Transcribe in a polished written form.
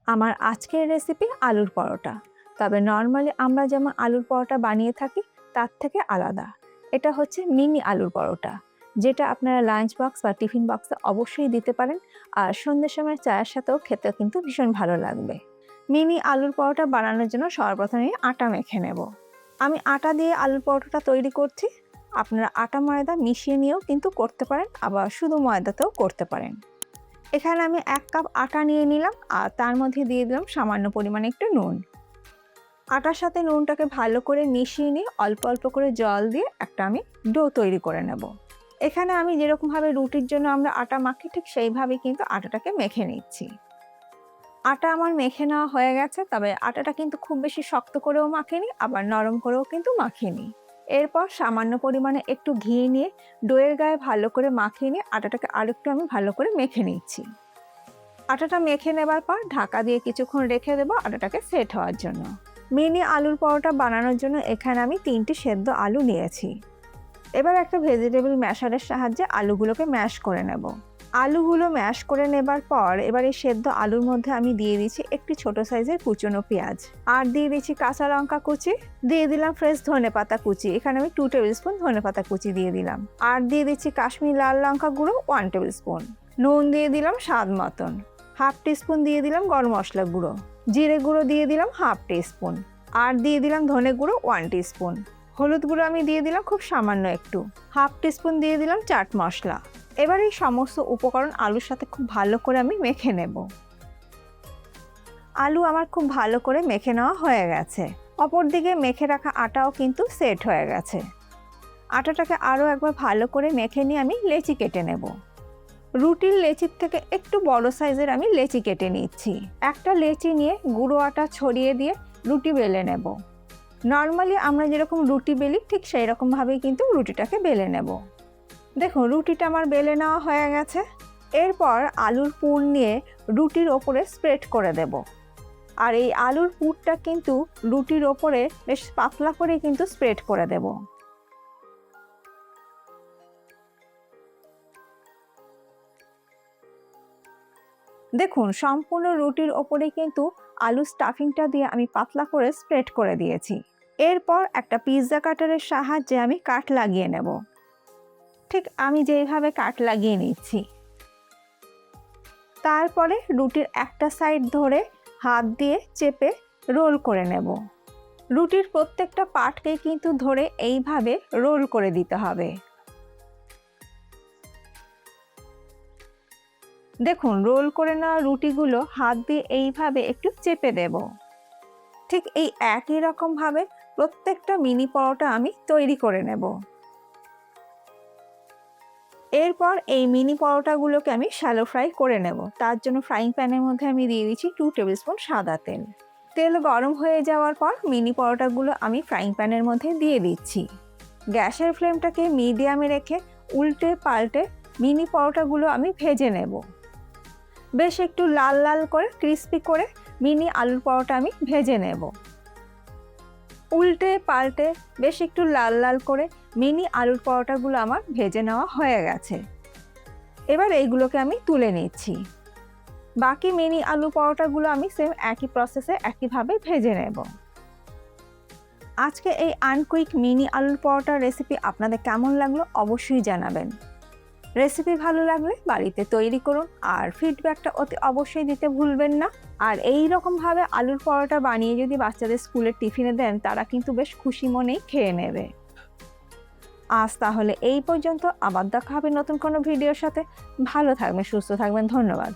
আমার আজকের রেসিপি আলুর পরোটা। তবে নরমালি আমরা যেমন আলুর পরোটা বানিয়ে থাকি তার থেকে আলাদা। এটা হচ্ছে মিনি আলুর পরোটা, যেটা আপনারা লাঞ্চ বক্স বা টিফিন বক্সে অবশ্যই দিতে পারেন। আর সন্ধ্যের সময় চায়ের সাথেও খেতেও কিন্তু ভীষণ ভালো লাগবে। মিনি আলুর পরোটা বানানোর জন্য সর্বপ্রথমে আটা মেখে নেব। আমি আটা দিয়ে আলুর পরোটাটা তৈরি করছি। আপনারা আটা ময়দা মিশিয়ে নিয়েও কিন্তু করতে পারেন, আবার শুধু ময়দাতেও করতে পারেন। এখানে আমি 1 কাপ আটা নিয়ে নিলাম আর তার মধ্যে দিয়ে দিলাম সামান্য পরিমাণে একটু নুন। আটার সাথে নুনটাকে ভালো করে মিশিয়ে নিয়ে অল্প অল্প করে জল দিয়ে আমি ডো তৈরি করে নেব। এখানে আমি যেরকমভাবে রুটির জন্য আমরা আটা মাখি ঠিক সেইভাবেই কিন্তু আটাটাকে মেখে নিচ্ছি। আটা আমার মেখে নেওয়া হয়ে গেছে, তবে আটাটা কিন্তু খুব বেশি শক্ত করেও মাখিনি, আবার নরম করেও কিন্তু মাখিনি। এরপর সামান্য পরিমাণে একটু ঘি নিয়ে ডোয়ের গায়ে ভালো করে মাখিয়ে নিয়ে আটাটাকে আরেকটু আমি ভালো করে মেখে নিচ্ছি। আটাটা মেখে নেবার পর ঢাকা দিয়ে কিছুক্ষণ রেখে দেবো আটাটাকে সেট হওয়ার জন্য। মিনি আলুর পরোটা বানানোর জন্য এখানে আমি 3টি সেদ্ধ আলু নিয়েছি। এবার একটা ভেজিটেবল ম্যাশারের সাহায্যে আলুগুলোকে ম্যাশ করে নেব। আলুগুলো ম্যাশ করে নেবার পর এবার এই সেদ্ধ আলুর মধ্যে আমি দিয়ে দিচ্ছি একটি ছোট সাইজের কুচনো পেঁয়াজ, আর দিয়ে দিচ্ছি কাঁচা লঙ্কা কুচি, দিয়ে দিলাম ফ্রেশ ধনেপাতা কুচি। এখানে আমি 2 টেবিল স্পুন ধনেপাতা কুচি দিয়ে দিলাম, আর দিয়ে দিচ্ছি কাশ্মীরি লাল লঙ্কা গুঁড়ো 1 টেবিল স্পুন, নুন দিয়ে দিলাম স্বাদ মতন, 1/2 টিস্পুন দিয়ে দিলাম গরম মশলা গুঁড়ো, জিরে গুঁড়ো দিয়ে দিলাম 1/2 টিস্পুন, আর দিয়ে দিলাম ধনে গুঁড়ো 1 টিস্পুন, হলুদ গুঁড়ো আমি দিয়ে দিলাম খুব সামান্য একটু, 1/2 টিস্পুন দিয়ে দিলাম চাট মশলা। এবার এই সমস্ত উপকরণ আলুর সাথে খুব ভালো করে আমি মেখে নেব। আলু আমার খুব ভালো করে মেখে নেওয়া হয়ে গেছে। অপরদিকে মেখে রাখা আটাও কিন্তু সেট হয়ে গেছে। আটাটাকে আরও একবার ভালো করে মেখে নিয়ে আমি লেচি কেটে নেব। রুটির লেচির থেকে একটু বড় সাইজের আমি লেচি কেটে নিচ্ছি। একটা লেচি নিয়ে গুঁড়ো আটা ছড়িয়ে দিয়ে রুটি বেলে নেব। নর্মালি আমরা যেরকম রুটি বেলি ঠিক সেই রকমভাবেই কিন্তু রুটিটাকে বেলে নেব। দেখুন রুটিটা আমার বেলে নেওয়া হয়ে গেছে। এরপর আলুর পুর নিয়ে রুটির ওপরে স্প্রেড করে দেব। আর এই আলুর পুরটা কিন্তু রুটির ওপরে বেশ পাতলা করে কিন্তু স্প্রেড করে দেব। দেখুন সম্পূর্ণ রুটির ওপরে কিন্তু আলু স্টাফিংটা দিয়ে আমি পাতলা করে স্প্রেড করে দিয়েছি। এরপর একটা পিৎজা কাটারের সাহায্যে আমি কাট লাগিয়ে নেব। ঠিক আমি যেইভাবে কাট লাগিয়ে নিচ্ছি। তারপরে রুটির একটা সাইড ধরে হাত দিয়ে চেপে রোল করে নেব। রুটির প্রত্যেকটা পার্টকে কিন্তু ধরে এইভাবে রোল করে দিতে হবে। দেখুন রোল করে নেওয়া রুটিগুলো হাত দিয়ে এইভাবে একটু চেপে দেব। ঠিক এই একই রকমভাবে প্রত্যেকটা মিনি পরোটা আমি তৈরি করে নেব। এরপর এই মিনি পরোটাগুলোকে আমি শ্যালো ফ্রাই করে নেব। তার জন্য ফ্রাইং প্যানের মধ্যে আমি দিয়ে দিচ্ছি 2 টেবিল স্পুন সাদা তেল। তেল গরম হয়ে যাওয়ার পর মিনি পরোটাগুলো আমি ফ্রাইং প্যানের মধ্যে দিয়ে দিচ্ছি। গ্যাসের ফ্লেমটাকে মিডিয়ামে রেখে উল্টে পাল্টে মিনি পরোটাগুলো আমি ভেজে নেব। বেশ একটু লাল লাল করে ক্রিস্পি করে মিনি আলুর পরোটা আমি ভেজে নেব। উল্টে পাল্টে বেশ একটু লাল লাল করে মিনি আলুর পরোটাগুলো আমার ভেজে নেওয়া হয়ে গেছে। এবার এইগুলোকে আমি তুলে নিচ্ছি। বাকি মিনি আলু পরোটাগুলো আমি সেম একই প্রসেসে একইভাবে ভেজে নেব। আজকে এই আনকুইক মিনি আলুর পরোটার রেসিপি আপনাদের কেমন লাগলো অবশ্যই জানাবেন। রেসিপি ভালো লাগলে বাড়িতে তৈরি করুন আর ফিডব্যাকটা অতি অবশ্যই দিতে ভুলবেন না। আর এই রকমভাবে আলুর পরোটা বানিয়ে যদি বাচ্চাদের স্কুলের টিফিনে দেন তারা কিন্তু বেশ খুশি মনেই খেয়ে নেবে। আজ তাহলে এই পর্যন্ত, আবার দেখা হবে নতুন কোনো ভিডিওর সাথে। ভালো থাকবেন, সুস্থ থাকবেন, ধন্যবাদ।